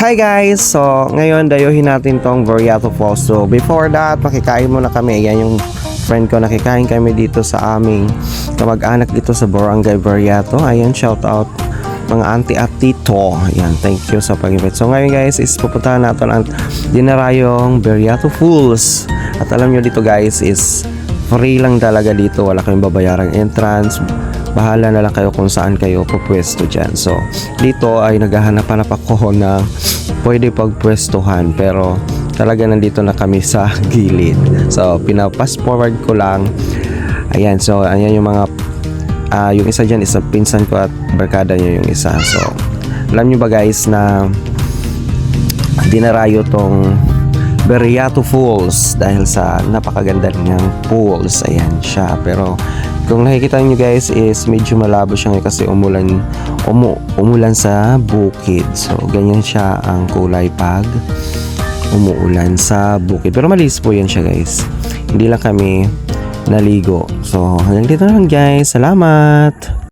Hi guys! So, ngayon dayuhin natin tong Veriato Falls. So, before that, makikain muna kami. Ayan yung friend ko, nakikain kami dito sa aming kamag-anak dito sa Barangay Veriato. Ayan, shout out mga auntie at tito. Ayan, thank you sa pag-invite. So, ngayon guys, is pupuntahan natin ang dinarayong Veriato Falls. At alam nyo dito guys, is free lang talaga dito. Wala kayong babayarang entrance. Bahala na lang kayo kung saan kayo pupwesto dyan. So, dito ay naghahanap-hanap ako na pwede pagpwestuhan. Pero, talaga nandito na kami sa gilid. So, pinapass forward ko lang. Ayan, so, ayan yung mga yung isa dyan is pinsan ko at barkada niya yung isa. So, alam nyo ba guys na dinarayo tong Veriato Falls dahil sa napakaganda niyang pools. Ayan siya. Pero, kung nakikita nyo guys is medyo malabo siya kasi umulan sa bukid. So, ganyan siya ang kulay pag umuulan sa bukid. Pero malinis po yan siya guys. Hindi lang kami naligo. So, hanggang dito na lang guys. Salamat!